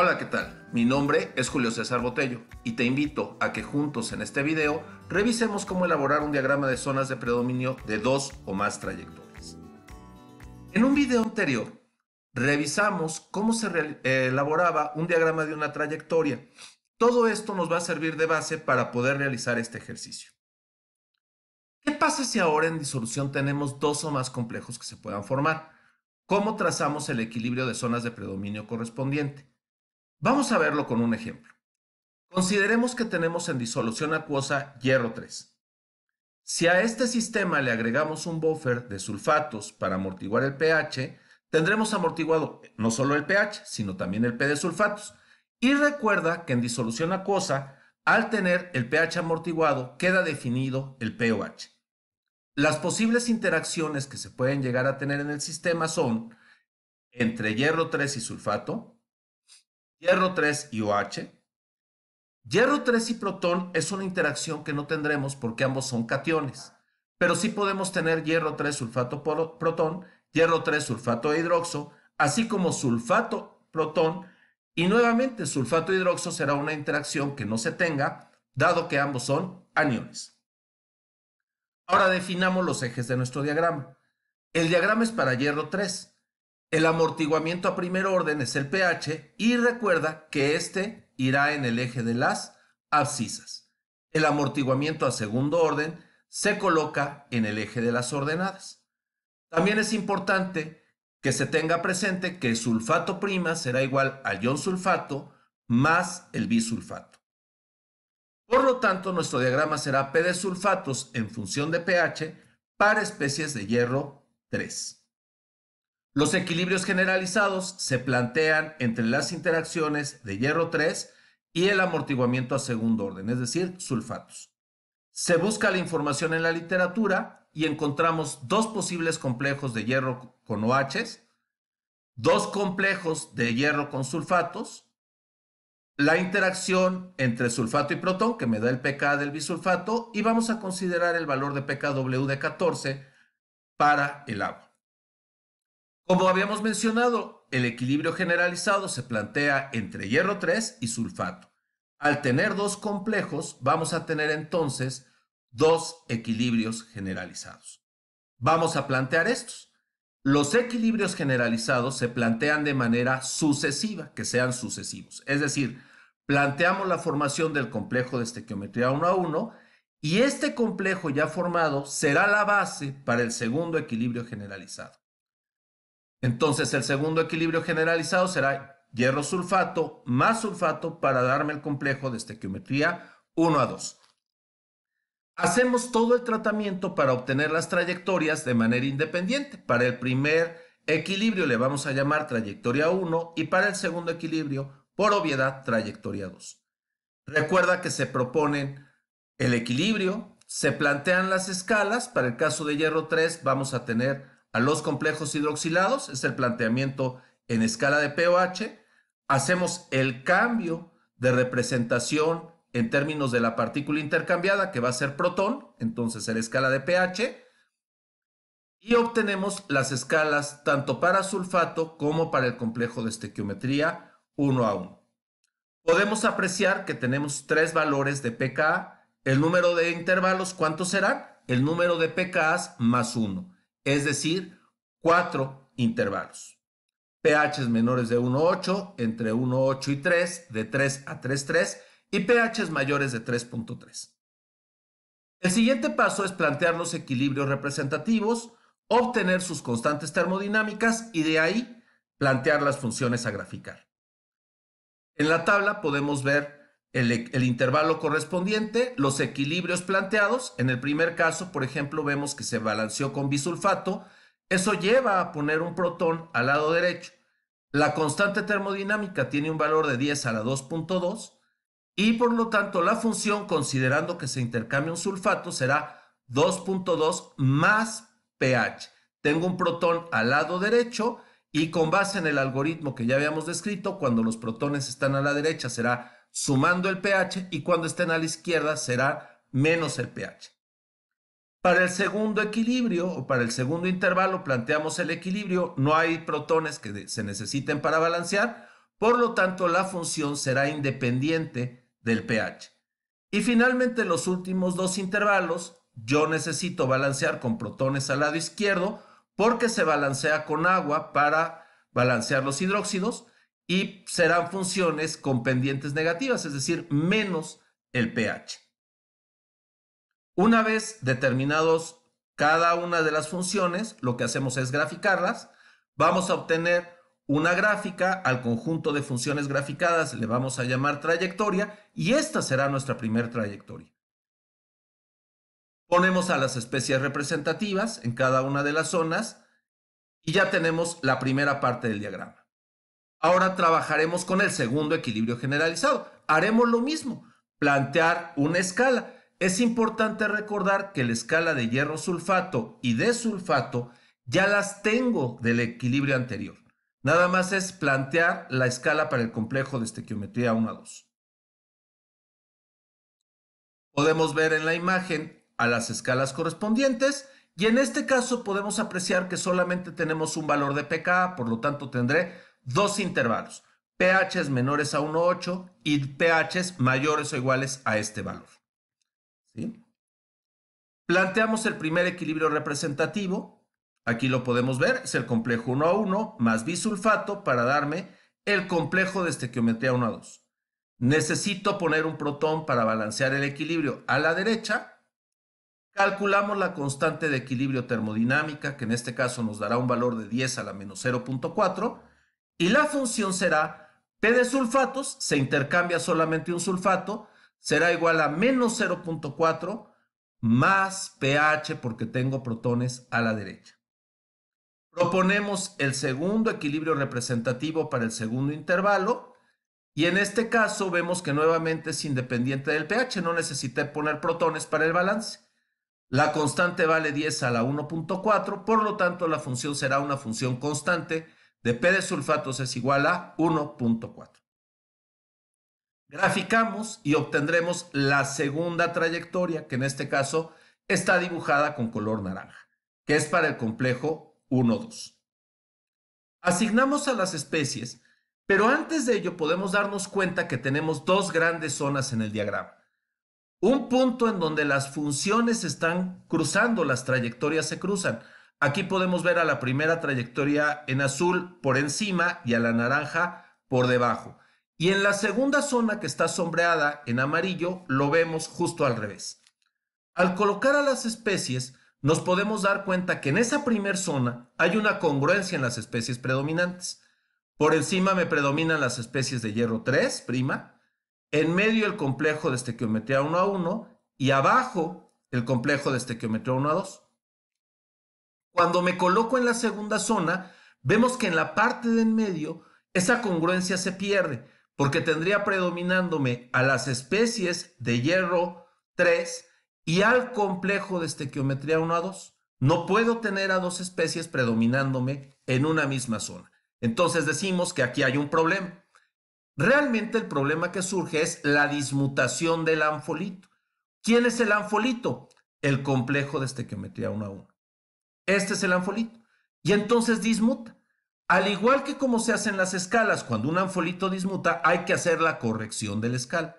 Hola, ¿qué tal? Mi nombre es Julio César Botello y te invito a que juntos en este video revisemos cómo elaborar un diagrama de zonas de predominio de dos o más trayectorias. En un video anterior revisamos cómo se elaboraba un diagrama de una trayectoria. Todo esto nos va a servir de base para poder realizar este ejercicio. ¿Qué pasa si ahora en disolución tenemos dos o más complejos que se puedan formar? ¿Cómo trazamos el equilibrio de zonas de predominio correspondiente? Vamos a verlo con un ejemplo. Consideremos que tenemos en disolución acuosa hierro 3. Si a este sistema le agregamos un buffer de sulfatos para amortiguar el pH, tendremos amortiguado no solo el pH, sino también el P de sulfatos. Y recuerda que en disolución acuosa, al tener el pH amortiguado, queda definido el pOH. Las posibles interacciones que se pueden llegar a tener en el sistema son entre hierro 3 y sulfato, hierro 3 y OH. Hierro 3 y protón es una interacción que no tendremos porque ambos son cationes, pero sí podemos tener hierro 3 sulfato protón, hierro 3 sulfato de hidroxo, así como sulfato protón, y nuevamente sulfato hidroxo será una interacción que no se tenga, dado que ambos son aniones. Ahora definamos los ejes de nuestro diagrama. El diagrama es para hierro 3. El amortiguamiento a primer orden es el pH y recuerda que este irá en el eje de las abscisas. El amortiguamiento a segundo orden se coloca en el eje de las ordenadas. También es importante que se tenga presente que sulfato prima será igual al ion sulfato más el bisulfato. Por lo tanto, nuestro diagrama será P de sulfatos en función de pH para especies de hierro 3. Los equilibrios generalizados se plantean entre las interacciones de hierro 3 y el amortiguamiento a segundo orden, es decir, sulfatos. Se busca la información en la literatura y encontramos dos posibles complejos de hierro con OHs, dos complejos de hierro con sulfatos, la interacción entre sulfato y protón, que me da el pK del bisulfato, y vamos a considerar el valor de pKw de 14 para el agua. Como habíamos mencionado, el equilibrio generalizado se plantea entre hierro 3 y sulfato. Al tener dos complejos, vamos a tener entonces dos equilibrios generalizados. Vamos a plantear estos. Los equilibrios generalizados se plantean de manera sucesiva, que sean sucesivos. Es decir, planteamos la formación del complejo de estequiometría 1 a 1 y este complejo ya formado será la base para el segundo equilibrio generalizado. Entonces el segundo equilibrio generalizado será hierro sulfato más sulfato para darme el complejo de estequiometría 1 a 2. Hacemos todo el tratamiento para obtener las trayectorias de manera independiente. Para el primer equilibrio le vamos a llamar trayectoria 1 y para el segundo equilibrio, por obviedad, trayectoria 2. Recuerda que se proponen el equilibrio, se plantean las escalas. Para el caso de hierro 3 vamos a tener a los complejos hidroxilados, es el planteamiento en escala de pOH. Hacemos el cambio de representación en términos de la partícula intercambiada, que va a ser protón, entonces en escala de pH, y obtenemos las escalas tanto para sulfato como para el complejo de estequiometría 1 a 1. Podemos apreciar que tenemos tres valores de pKa. El número de intervalos, ¿cuántos serán? El número de pKas más 1. Es decir, 4 intervalos. pHs menores de 1,8, entre 1,8 y 3, de 3 a 3,3 y pHs mayores de 3,3. El siguiente paso es plantear los equilibrios representativos, obtener sus constantes termodinámicas y de ahí plantear las funciones a graficar. En la tabla podemos ver el intervalo correspondiente, los equilibrios planteados. En el primer caso, por ejemplo, vemos que se balanceó con bisulfato. Eso lleva a poner un protón al lado derecho. La constante termodinámica tiene un valor de 10 a la 2,2 y por lo tanto la función, considerando que se intercambia un sulfato, será 2,2 más pH. Tengo un protón al lado derecho y con base en el algoritmo que ya habíamos descrito, cuando los protones están a la derecha será sumando el pH y cuando estén a la izquierda será menos el pH. Para el segundo equilibrio o para el segundo intervalo planteamos el equilibrio. No hay protones que se necesiten para balancear, por lo tanto la función será independiente del pH. Y finalmente los últimos dos intervalos yo necesito balancear con protones al lado izquierdo porque se balancea con agua para balancear los hidróxidos y serán funciones con pendientes negativas, es decir, menos el pH. Una vez determinados cada una de las funciones, lo que hacemos es graficarlas. Vamos a obtener una gráfica, al conjunto de funciones graficadas le vamos a llamar trayectoria y esta será nuestra primera trayectoria. Ponemos a las especies representativas en cada una de las zonas y ya tenemos la primera parte del diagrama. Ahora trabajaremos con el segundo equilibrio generalizado. Haremos lo mismo, plantear una escala. Es importante recordar que la escala de hierro sulfato y de sulfato ya las tengo del equilibrio anterior. Nada más es plantear la escala para el complejo de estequiometría 1 a 2. Podemos ver en la imagen a las escalas correspondientes y en este caso podemos apreciar que solamente tenemos un valor de pKa, por lo tanto tendré dos intervalos, pHs menores a 1,8 y pHs mayores o iguales a este valor. ¿Sí? Planteamos el primer equilibrio representativo. Aquí lo podemos ver, es el complejo 1 a 1 más bisulfato para darme el complejo de estequiometría 1 a 2. Necesito poner un protón para balancear el equilibrio a la derecha. Calculamos la constante de equilibrio termodinámica, que en este caso nos dará un valor de 10 a la menos 0.4. Y la función será P de sulfatos, se intercambia solamente un sulfato, será igual a menos 0.4 más pH porque tengo protones a la derecha. Proponemos el segundo equilibrio representativo para el segundo intervalo y en este caso vemos que nuevamente es independiente del pH, no necesité poner protones para el balance. La constante vale 10 a la 1.4, por lo tanto la función será una función constante de P de sulfatos es igual a 1.4. Graficamos y obtendremos la segunda trayectoria, que en este caso está dibujada con color naranja, que es para el complejo 1,2. Asignamos a las especies, pero antes de ello podemos darnos cuenta que tenemos dos grandes zonas en el diagrama. Un punto en donde las funciones están cruzando, las trayectorias se cruzan. Aquí podemos ver a la primera trayectoria en azul por encima y a la naranja por debajo. Y en la segunda zona que está sombreada en amarillo lo vemos justo al revés. Al colocar a las especies nos podemos dar cuenta que en esa primera zona hay una congruencia en las especies predominantes. Por encima me predominan las especies de hierro 3', en medio el complejo de estequiometría 1 a 1 y abajo el complejo de estequiometría 1 a 2. Cuando me coloco en la segunda zona, vemos que en la parte de en medio esa congruencia se pierde porque tendría predominándome a las especies de hierro 3 y al complejo de estequiometría 1 a 2. No puedo tener a dos especies predominándome en una misma zona. Entonces decimos que aquí hay un problema. Realmente el problema que surge es la dismutación del anfolito. ¿Quién es el anfolito? El complejo de estequiometría 1 a 1. Este es el anfolito. Y entonces dismuta. Al igual que como se hacen las escalas, cuando un anfolito dismuta, hay que hacer la corrección de la escala.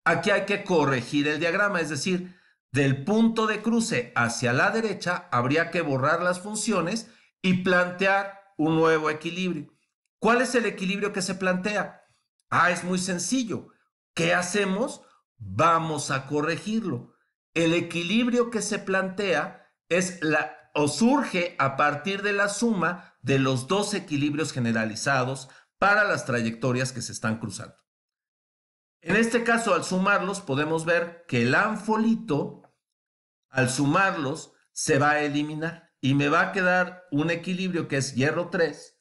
Aquí hay que corregir el diagrama, es decir, del punto de cruce hacia la derecha habría que borrar las funciones y plantear un nuevo equilibrio. ¿Cuál es el equilibrio que se plantea? Es muy sencillo. ¿Qué hacemos? Vamos a corregirlo. El equilibrio que se plantea es surge a partir de la suma de los dos equilibrios generalizados para las trayectorias que se están cruzando. En este caso, al sumarlos, podemos ver que el anfolito, al sumarlos, se va a eliminar y me va a quedar un equilibrio que es hierro 3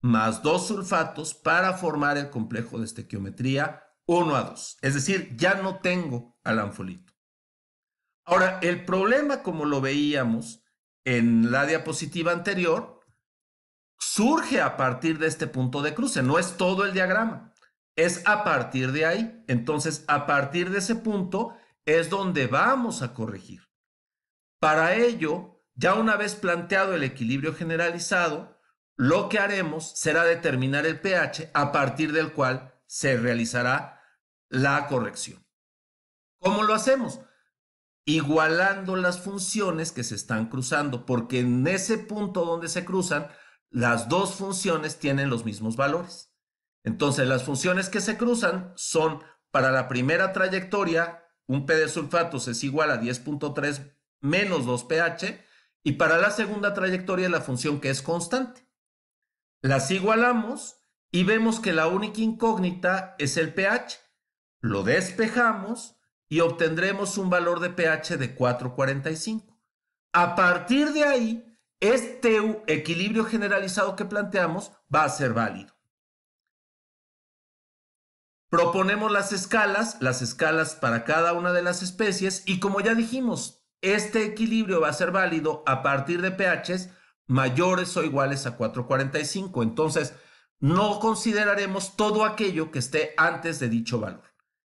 más 2 sulfatos para formar el complejo de estequiometría 1 a 2. Es decir, ya no tengo al anfolito. Ahora, el problema, como lo veíamos en la diapositiva anterior, surge a partir de este punto de cruce. No es todo el diagrama, es a partir de ahí. Entonces, a partir de ese punto es donde vamos a corregir. Para ello, ya una vez planteado el equilibrio generalizado, lo que haremos será determinar el pH a partir del cual se realizará la corrección. ¿Cómo lo hacemos? Igualando las funciones que se están cruzando, porque en ese punto donde se cruzan, las dos funciones tienen los mismos valores. Entonces, las funciones que se cruzan son, para la primera trayectoria, un P de sulfatos es igual a 10.3 menos 2 pH, y para la segunda trayectoria la función que es constante. Las igualamos y vemos que la única incógnita es el pH. Lo despejamos y obtendremos un valor de pH de 4,45. A partir de ahí, este equilibrio generalizado que planteamos va a ser válido. Proponemos las escalas para cada una de las especies, y como ya dijimos, este equilibrio va a ser válido a partir de pHs mayores o iguales a 4,45. Entonces, no consideraremos todo aquello que esté antes de dicho valor.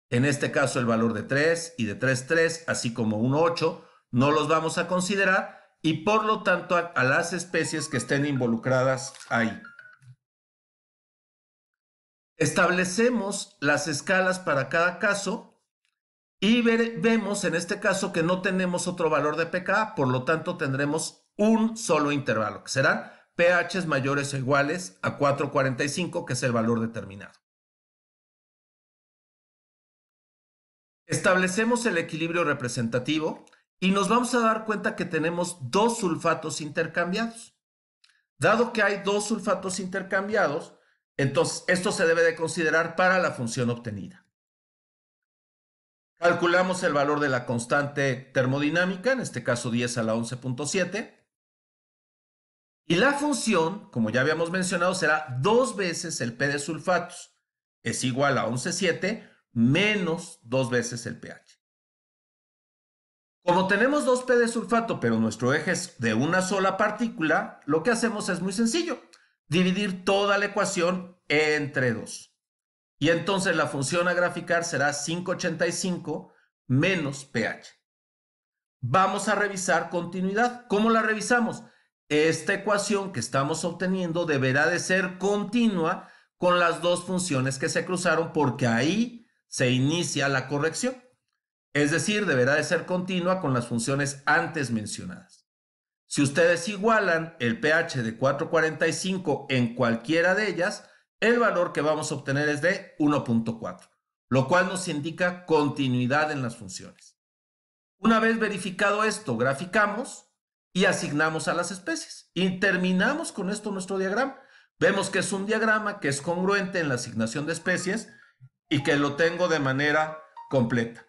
En este caso, el valor de 3 y de 3,3, así como 1,8, no los vamos a considerar, y por lo tanto a las especies que estén involucradas ahí. Establecemos las escalas para cada caso y vemos en este caso que no tenemos otro valor de pKa, por lo tanto tendremos un solo intervalo, que serán pHs mayores o iguales a 4,45, que es el valor determinado. Establecemos el equilibrio representativo y nos vamos a dar cuenta que tenemos dos sulfatos intercambiados. Dado que hay dos sulfatos intercambiados, entonces esto se debe de considerar para la función obtenida. Calculamos el valor de la constante termodinámica, en este caso 10 a la 11.7. Y la función, como ya habíamos mencionado, será 2 veces el P de sulfatos. Es igual a 11,7 menos 2 veces el pH. Como tenemos 2 P de sulfato, pero nuestro eje es de una sola partícula, lo que hacemos es muy sencillo. Dividir toda la ecuación entre 2. Y entonces la función a graficar será 5,85 menos pH. Vamos a revisar continuidad. ¿Cómo la revisamos? Esta ecuación que estamos obteniendo deberá de ser continua con las dos funciones que se cruzaron, porque ahí se inicia la corrección. Es decir, deberá de ser continua con las funciones antes mencionadas. Si ustedes igualan el pH de 4,45 en cualquiera de ellas, el valor que vamos a obtener es de 1,4, lo cual nos indica continuidad en las funciones. Una vez verificado esto, graficamos y asignamos a las especies. Y terminamos con esto nuestro diagrama. Vemos que es un diagrama que es congruente en la asignación de especies y que lo tengo de manera completa.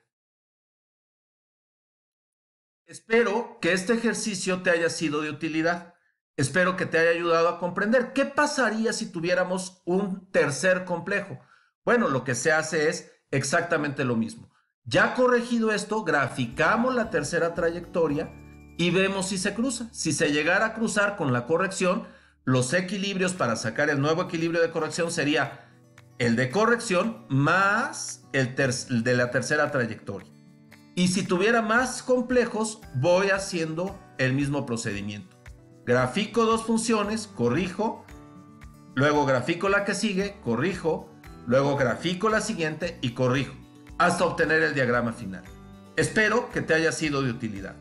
Espero que este ejercicio te haya sido de utilidad. Espero que te haya ayudado a comprender qué pasaría si tuviéramos un tercer complejo. Bueno, lo que se hace es exactamente lo mismo. Ya corregido esto, graficamos la tercera trayectoria y vemos si se cruza. Si se llegara a cruzar con la corrección, los equilibrios para sacar el nuevo equilibrio de corrección sería el de corrección más el de la tercera trayectoria. Y si tuviera más complejos, voy haciendo el mismo procedimiento. Grafico dos funciones, corrijo, luego grafico la que sigue, corrijo, luego grafico la siguiente y corrijo, hasta obtener el diagrama final. Espero que te haya sido de utilidad.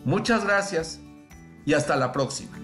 Muchas gracias y hasta la próxima.